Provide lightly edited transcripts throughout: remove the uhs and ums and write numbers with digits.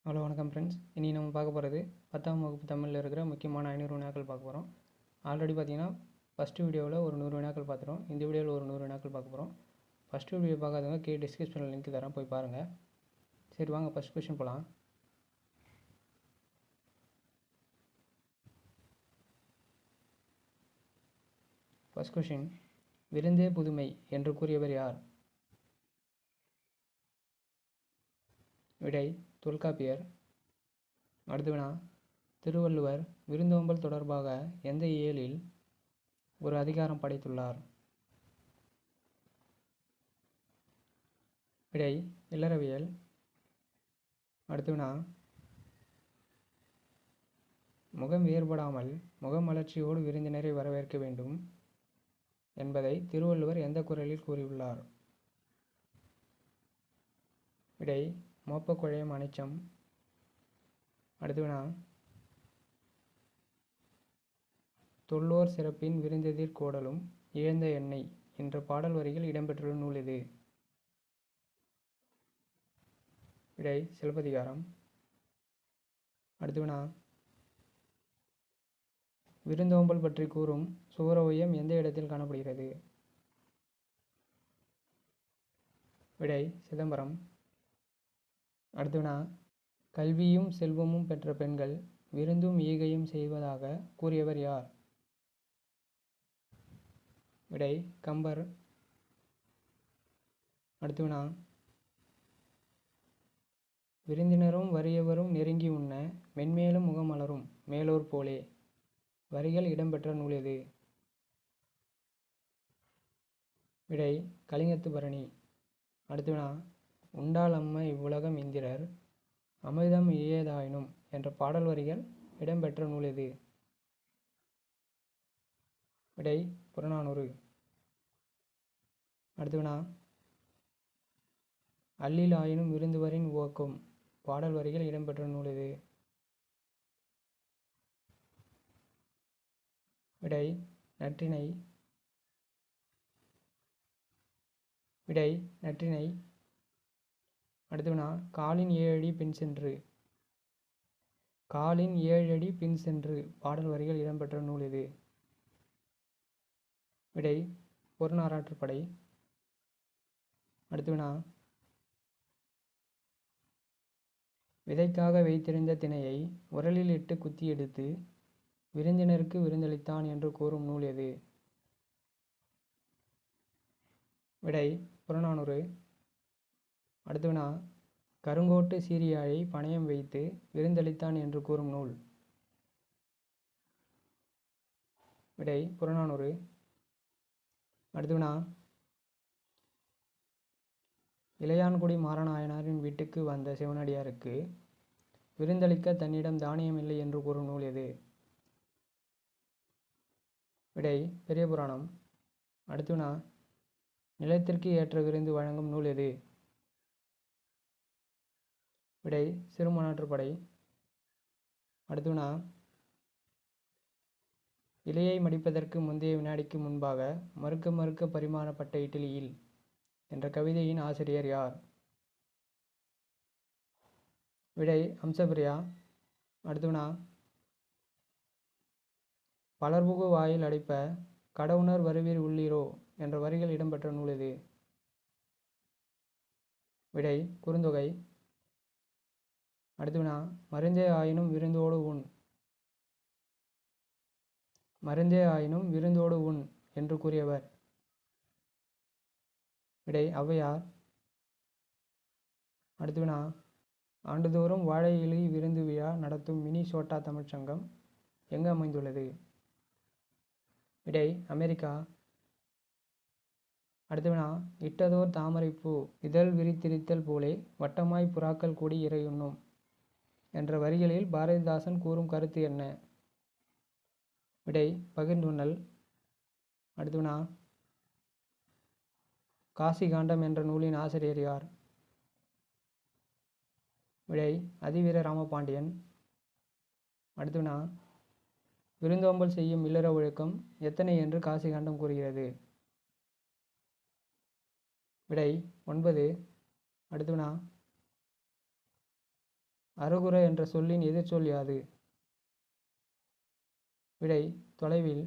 Hello வணக்கம் friends. இனி நம்ம பார்க்க போகிறது 10ஆம் வகுப்பு தமிழில் இருக்கிற முக்கியமான 500 வினாக்கள் பார்க்க போகிறோம். ஆல்ரெடி பார்த்தீங்கன்னா ஃபஸ்ட்டு வீடியோவில் ஒரு 100 வினாக்கள் பார்த்துட்டோம். இந்த வீடியோவில் ஒரு 100 வினாக்கள் பார்க்க போகிறோம். ஃபஸ்ட்டு வீடியோ பார்க்காதவங்க கீழே டிஸ்கிரிப்ஷனில் லிங்க் தரேன், போய் பாருங்கள். சரி, வாங்க ஃபஸ்ட் கொஸ்டின் போகலாம். ஃபஸ்ட் கொஸ்டின், விருந்தே புதுமை என்று கூறியவர் யார்? விடை தொல்காப்பியர். அடுத்த வினா, திருவள்ளுவர் விருந்தோம்பல் தொடர்பாக எந்த இயலில் ஒரு அதிகாரம் படைத்துள்ளார்? விடை இல்லறவியல். அடுத்த வினா, முகம் வேறுபடாமல் முகமலர்ச்சியோடு விருந்தினரை வரவேற்க வேண்டும் என்பதை திருவள்ளுவர் எந்த குறளில் கூறியுள்ளார்? விடை மோப்பக்குழையம் அனிச்சம். அடுத்த வினா, தொல்லோர் சிறப்பின் விருந்தெதிர் கோடலும் இழந்த எண்ணெய் என்ற பாடல் வரிகள் இடம்பெற்றுள்ள நூல் எது? விடை சிலப்பதிகாரம். அடுத்த வினா, விருந்தோம்பல் பற்றி கூறும் சுவரோவியம் எந்த இடத்தில் காணப்படுகிறது? விடை சிதம்பரம். அடுத்த வினா, கல்வியும் செல்வமும் பெற்ற பெண்கள் விருந்தும் ஈகையும் செய்வதாக கூறியவர் யார்? விடை கம்பர். அடுத்த வினா, விருந்தினரும் வறியவரும் நெருங்கி உண்ண மென்மேலும் முகமலரும் மேலோர் போலே வரிகள் இடம்பெற்ற நூல் எது? விடை கலிங்கத்து பரணி. அடுத்த வினா, உண்டால் அம்ம இவ்வுலகம் இந்திரர் அமிர்தம் இயதாயினும் என்ற பாடல் வரிகள் இடம்பெற்ற நூல் எது? விடை புறநானூறு. அடுத்த வினா, அல்லில் ஆயினும் விருந்துவரின் உவக்கும் பாடல் வரிகள் இடம்பெற்ற நூல் எது? விடை நற்றிணை. விடை நற்றிணை. அடுத்த வினா, காலின் 7 அடி பின் சென்று காலின் 7 அடி பின் சென்று பாடல் வரிகள் இடம்பெற்ற நூல் எது? விடை பொருநாராற்றுப்படை. அடுத்த வினா, விதைக்காக வைத்திருந்த திணையை உரலில் இட்டு குத்தி எடுத்து விருந்தினருக்கு விருந்தளித்தான் என்று கூறும் நூல் எது? விடை புறநானூறு. அடுத்த வினா, கருங்கோட்டு சீரியாழை பணயம் வைத்து விருந்தளித்தான் என்று கூறும் நூல்? விடை புறநானூறு. அடுத்த வினா, இளையான்குடி மாறநாயனாரின் வீட்டுக்கு வந்த சிவனடியாருக்கு விருந்தளிக்க தன்னிடம் தானியமில்லை என்று கூறும் நூல் எது? விடை பெரிய புராணம். அடுத்த வினா, நிலத்திற்கு ஏற்ற விருந்து வழங்கும் நூல் எது? விடை சிறுமனாற்றுப்படை. அடுத்த வினா, இலையை மடிப்பதற்கு முந்தைய வினாடிக்கு முன்பாக மறுக்க மறுக்க பரிமாறப்பட்ட இட்லியில் என்ற கவிதையின் ஆசிரியர் யார்? விடை அம்சப்பிரியா. அடுத்த வினா, பலர்புகு வாயில் அடைப்ப கடவுணர் வருவீர் உள்ளீரோ என்ற வரிகள் இடம்பெற்ற நூல் எது? விடை குறுந்தொகை. அடுத்த வினா, மருந்தே ஆயினும் விருந்தோடு உண் மருந்தே ஆயினும் விருந்தோடு உண் என்று கூறியவர்? விடை ஔவையார். அடுத்த வினா, ஆண்டுதோறும் வாழை இலை விருந்து விழா நடத்தும் மினி சோட்டா தமிழ்ச்சங்கம் எங்கு அமைந்துள்ளது? விடை அமெரிக்கா. அடுத்த வினா, இட்டதோர் தாமரைப்பூ இதழ் விரித்திருத்தல் போலே வட்டமாய் புறாக்கள் கூடி இறையுண்ணும் என்ற வரிகளில் பாரதிதாசன் கூறும் கருத்து என்ன? விடை பகிர்ந்துண்ணல். அடுத்த வினா, காசி காண்டம் என்ற நூலின் ஆசிரியர் யார்? விடை அதிவீர ராமபாண்டியன். அடுத்த வினா, விருந்தோம்பல் செய்யும் இல்லற ஒழுக்கம் எத்தனை என்று காசி காண்டம் கூறுகிறது? விடை 9. அடுத்த வினா, அருகுற என்ற சொல்லின் எதிர்ச்சொல் யாது? விடை தொலைவில்.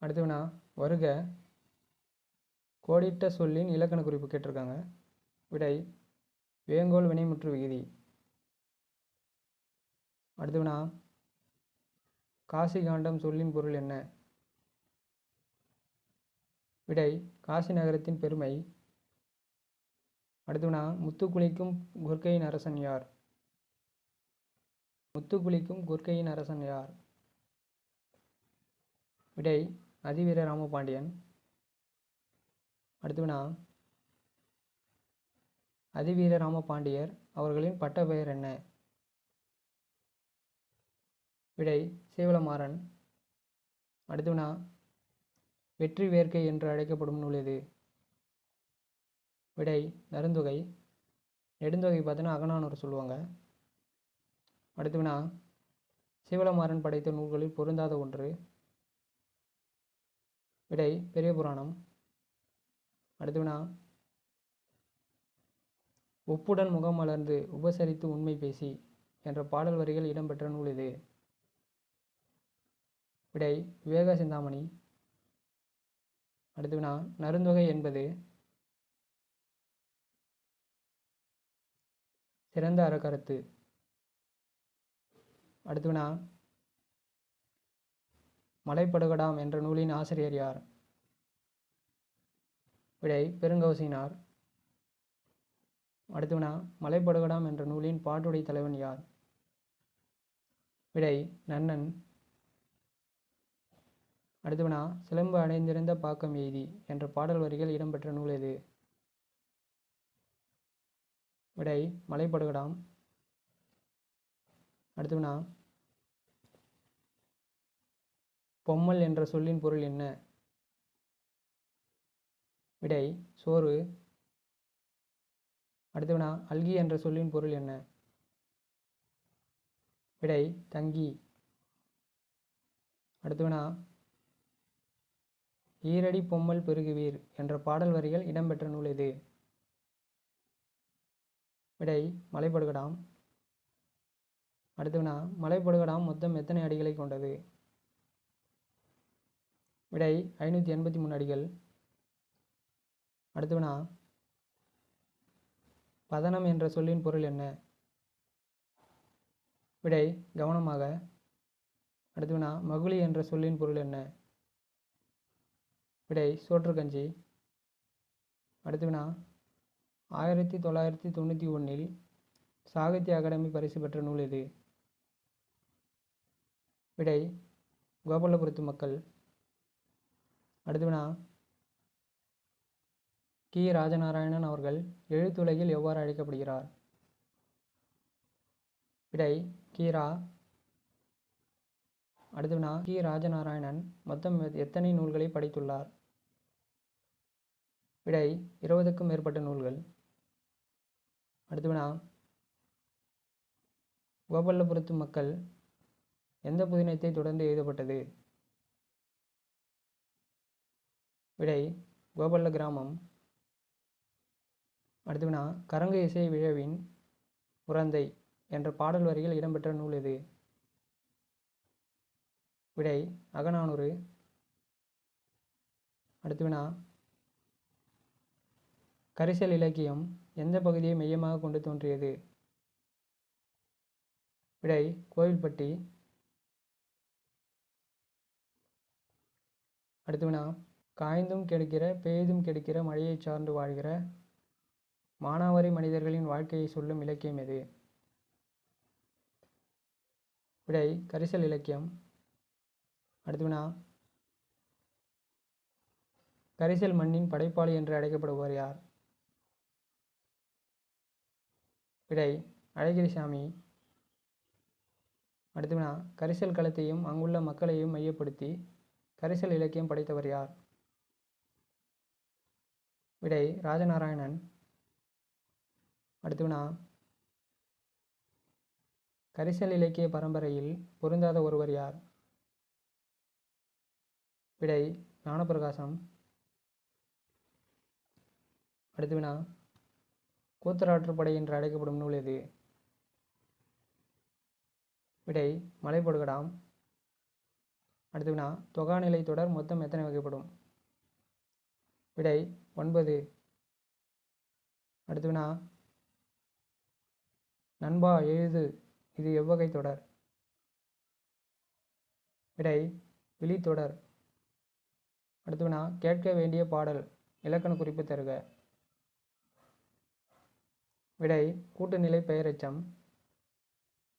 அடுத்த வினா வருக. கோடிட்ட சொல்லின் இலக்கண குறிப்பு கேட்டிருக்காங்க. விடை வேங்கோல் வினைமுற்று விகுதி. அடுத்த வினா காசி காண்டம் சொல்லின் பொருள் என்ன? விடை காசி நகரத்தின் பெருமை. அடுத்த வினா முத்துக்குளிக்கும் குர்க்கையின் அரசன் யார்? முத்துக்குளிக்கும் குர்க்கையின் அரசன் யார்? விடை அதிவீர ராமபாண்டியன். அடுத்த வினா அதிவீர ராமபாண்டியர் அவர்களின் பட்ட பெயர் என்ன? விடை சேவலமாறன். அடுத்த வினா வெற்றி வேர்க்கை என்று அழைக்கப்படும் நூல் எது? விடை நருந்தொகை. நெடுந்தொகை பார்த்தீங்கன்னா அகநானூறு சொல்லுவாங்க. அடுத்த வினா சேவலமாறன் படைத்த நூல்களில் பொருந்தாத ஒன்று. விடை பெரிய புராணம். அடுத்த வினா ஒப்புடன் முகம் மலர்ந்து உபசரித்து உண்மை பேசி என்ற பாடல் வரிகள் இடம்பெற்ற நூல் எது? விடை விவேக சிந்தாமணி. அடுத்த வினா நருந்தொகை என்பது சிறந்த அறக்கருத்து. அடுத்த வினா மலைப்படுகடாம் என்ற நூலின் ஆசிரியர் யார்? விடை பெருங்கௌசினார். அடுத்த வினா மலைப்படுகடாம் என்ற நூலின் பாட்டுடை தலைவன் யார்? விடை நன்னன். அடுத்த வினா சிலம்பு அடைந்திருந்த பாக்கம் எய்தி என்ற பாடல் வரிகள் இடம்பெற்ற நூல் எது? விடை மலைப்படுகடாம். அடுத்த வினா பொம்மல் என்ற சொல்லின் பொருள் என்ன? விடை சோறு. அடுத்த வினா அல்கி என்ற சொல்லின் பொருள் என்ன? விடை தங்கி. அடுத்த வினா ஈரடி பொம்மல் பெருகுவீர் என்ற பாடல் வரிகள் இடம்பெற்ற நூல் எது? விடை மலைப்படுகடாம். அடுத்த வினா மலைப்படுகடாம் மொத்தம் எத்தனை அடிகளை கொண்டது? விடை 583 அடிகள். அடுத்த வினா பதனம் என்ற சொல்லின் பொருள் என்ன? விடை கவனமாக. அடுத்த வினா மகுளி என்ற சொல்லின் பொருள் என்ன? விடை சோற்றுக்கஞ்சி. அடுத்த வினா 1991 சாகித்ய அகாடமி பரிசு பெற்ற நூல் எது? விடை கோபாலபுரத்து மக்கள். அடுத்த வினா கி. ராஜநாராயணன் அவர்கள் எழுத்துலகில் எவ்வாறு அழைக்கப்படுகிறார்? விடை கீரா. அடுத்த வினா கி. ராஜநாராயணன் மொத்தம் எத்தனை நூல்களை படைத்துள்ளார்? விடை 20க்கும் மேற்பட்ட நூல்கள். அடுத்த வினா கோபாலபுரத்து மக்கள் எந்த புதினத்தை தொடர்ந்து எழுதப்பட்டது? விடை கோபால கிராமம். அடுத்த வினா கரங்க இசை விழவின் உறந்தை என்ற பாடல் வரிகள் இடம்பெற்ற நூல் எது? விடை அகநானூறு. அடுத்த வினா கரிசல் இலக்கியம் எந்த பகுதியை மையமாக கொண்டு தோன்றியது? விடை கோவில்பட்டி. அடுத்த வினா காய்ந்தும் கெடுக்கிற பெய்தும் கெடுக்கிற மழையை சார்ந்து வாழ்கிற மானாவாரி மனிதர்களின் வாழ்க்கையை சொல்லும் இலக்கியம் எது? விடை கரிசல் இலக்கியம். அடுத்த வினா கரிசல் மண்ணின் படைப்பாளி என்று அழைக்கப்படுபவர் யார்? விடை அழகிரிசாமி. அடுத்த வினா கரிசல் களத்தையும் அங்குள்ள மக்களையும் மையப்படுத்தி கரிசல் இலக்கியம் படைத்தவர் யார்? விடை ராஜநாராயணன். அடுத்த வினா கரிசல் இலக்கிய பரம்பரையில் பொருந்தாத ஒருவர் யார்? விடை ஞானப்பிரகாசம். அடுத்த வினா கூத்தராற்றுப்படை என்று அழைக்கப்படும் நூல் எது? விடை மலைபடுகடாம். அடுத்து வினா தொகாநிலை தொடர் மொத்தம் எத்தனை வகைப்படும்? விடை 9. அடுத்து வினா நண்பா எழுது இது எவ்வகை தொடர்? விடை விழித்தொடர். அடுத்து வினா கேட்க வேண்டிய பாடல் இலக்கண குறிப்பு தருக. விடை கூட்டுநிலை பெயரெச்சம்.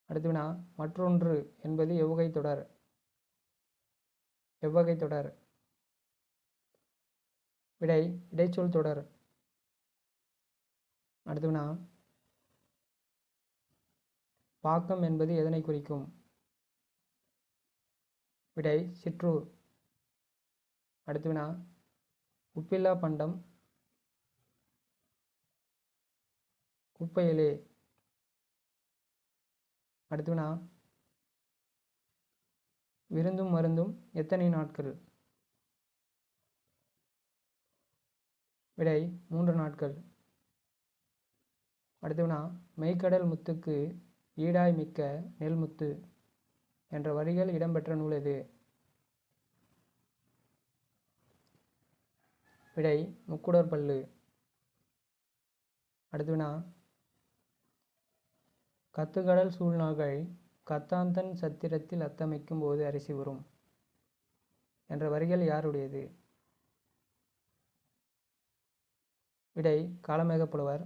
அடுத்து வினா மற்றொன்று என்பது எவ்வகை தொடர்? எவ்வகை தொடர்? விடை இடைச்சொல் தொடர். அடுத்து வினா பாக்கம் என்பது எதனை குறிக்கும்? விடை சிற்றூர். அடுத்து வினா உப்பில்லா பண்டம் குப்பையிலே. அடுத்து வினா விருந்தும் மருந்தும் எத்தனை நாட்கள்? விடை 3 நாட்கள். அடுத்து வினா மெய்க்கடல் முத்துக்கு ஈடாய் மிக்க நெல்முத்து என்ற வரிகள் இடம்பெற்ற நூல் எது? விடை முக்குடற்பள்ளு. அடுத்து வினா கத்துக்கடல் சூழ்நாகை கத்தாந்தன் சத்திரத்தில் அத்தமைக்கும் போது அரிசி வரும் என்ற வரிகள் யாருடையது? விடை காளமேகப் புலவர்.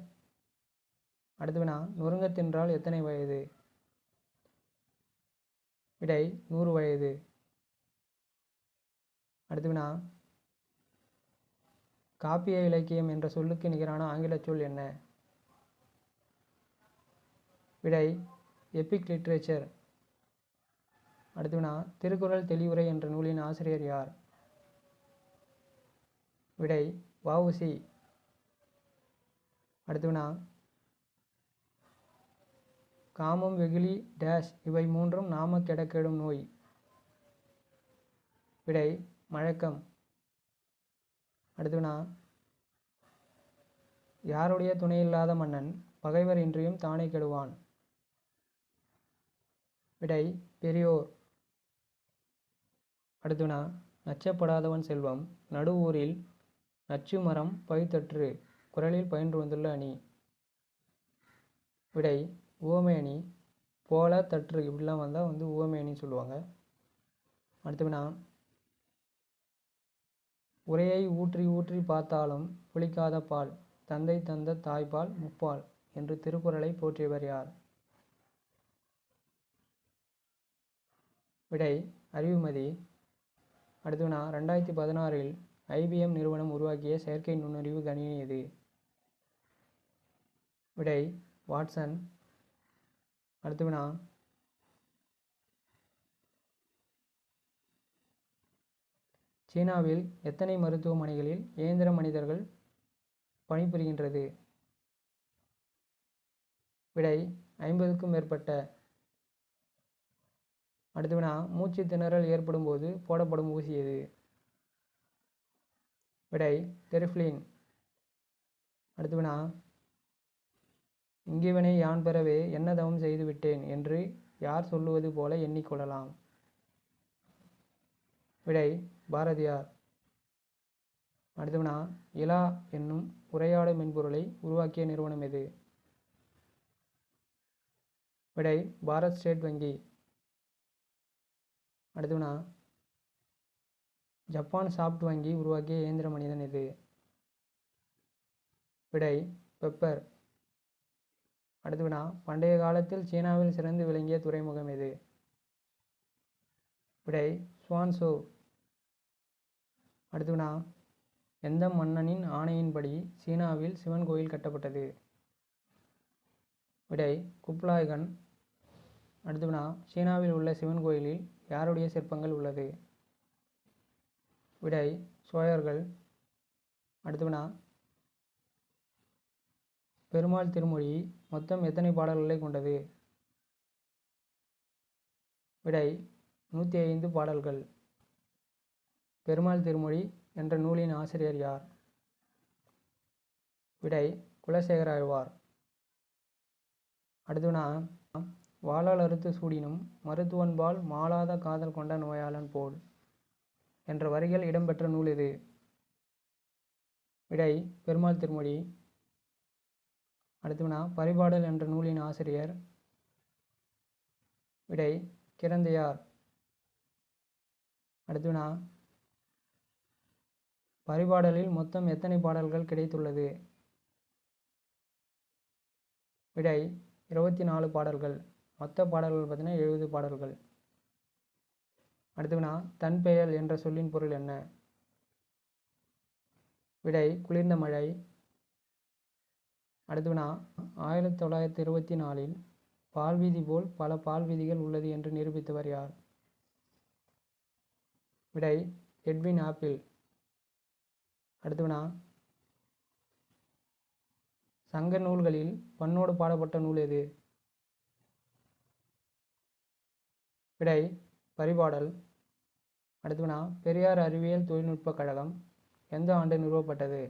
அடுத்து வினா நொறுங்க தின்றால் எத்தனை வயது? விடை 100 வயது. அடுத்து வினா காப்பிய இலக்கியம் என்ற சொல்லுக்கு நிகரான ஆங்கில சொல் என்ன? விடை எபிக் லிட்ரேச்சர். அடுத்து வினா திருக்குறள் தெளிவுரை என்ற நூலின் ஆசிரியர் யார்? விடை வ.உ.சி. அடுத்து வினா காமம் வெகுளி டேஷ் இவை மூன்றும் நாம கெடக்கெடும் நோய். விடை மழக்கம். அடுத்து வினா யாருடைய துணையில்லாத மன்னன் பகைவர் இன்றியும் தானே கெடுவான்? விடை பெரியோர். அடுத்து வினா நச்சப்படாதவன் செல்வம் நடு ஊரில் நச்சு மரம் பழுத்தற்று குரலில் பயின்று வந்துள்ள அணி. விடை உவமை அணி. போல தற்று இப்படிலாம் வந்தால் உவமை அணின்னு சொல்லுவாங்க. அடுத்து வினா உரையை ஊற்றி ஊற்றி பார்த்தாலும் புளிக்காத பால் தந்தை தந்த தாய்ப்பால் முப்பால் என்று திருக்குறளை போற்றியவர் யார்? விடை அறிவுமதி. அடுத்து வினா 2016 IBM நிறுவனம் உருவாக்கிய செயற்கை நுண்ணறிவு கணினி எது? விடை வாட்சன். அடுத்து வினா சீனாவில் எத்தனை மருத்துவமனைகளில் இயந்திர மனிதர்கள் பணிபுரிகின்றது? விடை 50க்கும் மேற்பட்ட. அடுத்து வினா மூச்சு திணறல் ஏற்படும் போது போடப்படும் ஊசி எது? விடை தெர்ஃபிலின். அடுத்து வினா இங்கிவனை யான் பெறவே என்ன தவம் செய்து விட்டேன் என்று யார் சொல்லுவது போல எண்ணிக்கொள்ளலாம்? விடை பாரதியார். அடுத்து வினா இலா என்னும் உரையாடு மென்பொருளை உருவாக்கிய நிறுவனம் எது? விடை பாரத் ஸ்டேட் வங்கி. அடுத்து வினா ஜப்பான் சாப்ட் வங்கி உருவாக்கிய இயந்திர மனிதன் எது? விடை பெப்பர். அடுத்து வினா பண்டைய காலத்தில் சீனாவில் சிறந்து விளங்கிய துறைமுகம் எது? விடை சுவான்சோ. அடுத்து வினா எந்த மன்னனின் ஆணையின்படி சீனாவில் சிவன் கோயில் கட்டப்பட்டது? விடை குப்லாய்கன். அடுத்து வினா சீனாவில் உள்ள சிவன் கோயிலில் யாருடைய சிற்பங்கள் உள்ளது? விடை சோயர்கள். அடுத்து வினா பெருமாள் திருமொழி மொத்தம் எத்தனை பாடல்களை கொண்டது? விடை 105 பாடல்கள். பெருமாள் திருமொழி என்ற நூலின் ஆசிரியர் யார்? விடை குலசேகர ஆழ்வார். அடுத்தவனா வாளால் அறுத்து சூடினும் மருத்துவன்பால் மாளாத காதல் கொண்ட நோயாளன் போல் என்ற வரிகள் இடம்பெற்ற நூல் எது? விடை பெருமாள் திருமொழி. அடுத்தவனா பரிபாடல் என்ற நூலின் ஆசிரியர்? விடை கிரந்தையார். அடுத்தவனா பரிபாடலில் மொத்தம் எத்தனை பாடல்கள் கிடைத்துள்ளது? விடை 24 பாடல்கள். மொத்த பாடல்கள் பார்த்தீங்கன்னா 70 பாடல்கள். அடுத்தவனா தன்பெயல் என்ற சொல்லின் பொருள் என்ன? விடை குளிர்ந்த மழை. அடுத்தவனா 1924இல் பால்வீதி போல் பல பால்வீதிகள் உள்ளது என்று நிரூபித்தவர் யார்? விடை எட்வின் ஆப்பிள். அடுத்தவனா சங்க நூல்களில் பண்ணோடு பாடப்பட்ட நூல் எது? விடை பரிபாடல். அடுத்தவனா பெரியார் அறிவியல் தொழில்நுட்ப கழகம் எந்த ஆண்டு நிறுவப்பட்டது?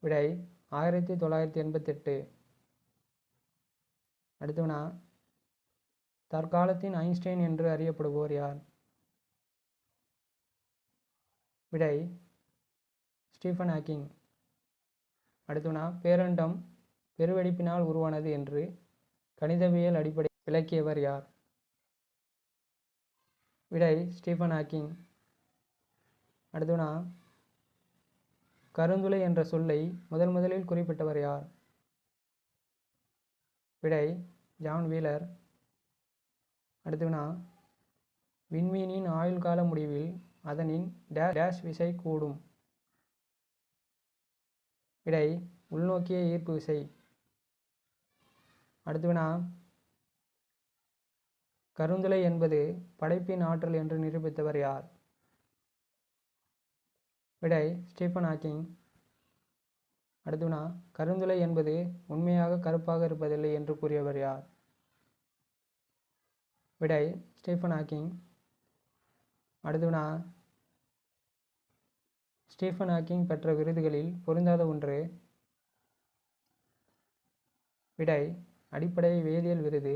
விடை 1988. அடுத்தவனா தற்காலத்தின் ஐன்ஸ்டைன் என்று அறியப்படுபவர் யார்? விடை ஸ்டீஃபன் ஹாக்கிங். அடுத்தவனா பேரண்டம் பெருவெடிப்பினால் உருவானது என்று கணிதவியல் அடிப்படை விளக்கியவர் யார்? விடை ஸ்டீஃபன் ஹாக்கிங். அடுத்தவனா கருந்துளை என்ற சொல்லை முதலில் குறிப்பிட்டவர் யார்? விடை ஜான் வீலர். அடுத்தவனா விண்மீனின் ஆயுள் கால முடிவில் அதனின் டேஷ் விசை கூடும்? விடை உள்நோக்கிய ஈர்ப்பு விசை. அடுத்தவனா கருந்துளை என்பது படைப்பின் ஆற்றல் என்று நிரூபித்தவர் யார்? விடை ஸ்டீஃபன் ஹாக்கிங். அடுத்தவனா கருந்துளை என்பது உண்மையாக கருப்பாக இருப்பதில்லை என்று கூறியவர் யார்? விடை ஸ்டீஃபன் ஹாக்கிங். அடுத்தவனா ஸ்டீஃபன் ஹாக்கிங் பெற்ற விருதுகளில் பொருந்தாத ஒன்று? விடை அடிப்படை வேதியியல் விருது.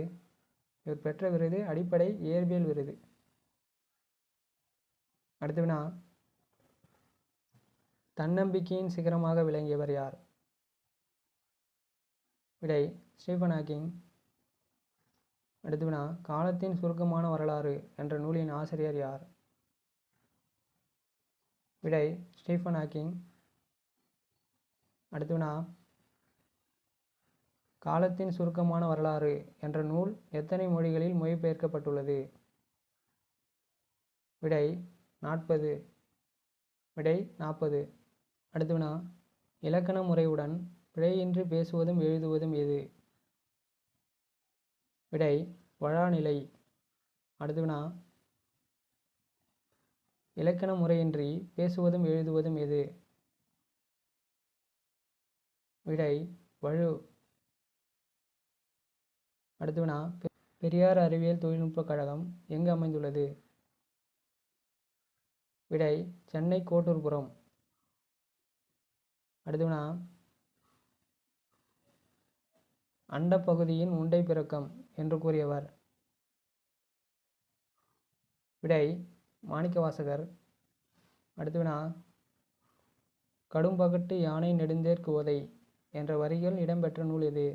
இவர் பெற்ற விருது அடிப்படை இயற்பியல் விருது. அடுத்தவனா தன்னம்பிக்கையின் சிகரமாக விளங்கியவர் யார்? விடை ஸ்டீஃபன் ஹாக்கிங். அடுத்தவனா காலத்தின் சுருக்கமான வரலாறு என்ற நூலின் ஆசிரியர் யார்? விடை ஸ்டீஃபன் ஹாக்கிங். அடுத்தவனா காலத்தின் சுருக்கமான வரலாறு என்ற நூல் எத்தனை மொழிகளில் மொழிபெயர்க்கப்பட்டுள்ளது? விடை 40. விடை 40. அடுத்தவனா இலக்கண முறையுடன் பிழையின்றி பேசுவதும் எழுதுவதும் எது? விடை வழாநிலை. அடுத்தவனா இலக்கண முறையின்றி பேசுவதும் எழுதுவதும் எது? விடை வழு. அடுத்தவனா பெரியார் அறிவியல் தொழில்நுட்ப கழகம் எங்கு அமைந்துள்ளது? விடை சென்னை கோட்டூர்புரம். அடுத்தவனா அண்டப்பகுதியின் உண்டை பிறக்கம் என்று கூறியவர்? விடை மாணிக்கவாசகர். அடுத்தவனா கடும்பகட்டு யானை நெடுந்தேர்க்கு ஓதை என்ற வரிகள் இடம்பெற்ற நூல் எது?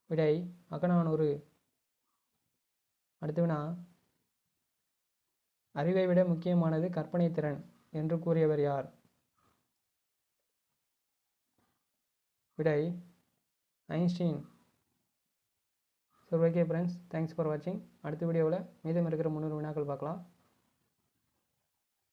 விடை அகநானூறு. அடுத்தவனா அறிவை விட முக்கியமானது கற்பனை திறன் என்று கூறியவர் யார்? விடை Einstein. So okay friends, thanks for வாட்சிங். அடுத்த வீடியோவில் மீதம் இருக்கிற 300 வினாக்கள் பார்க்கலாம்.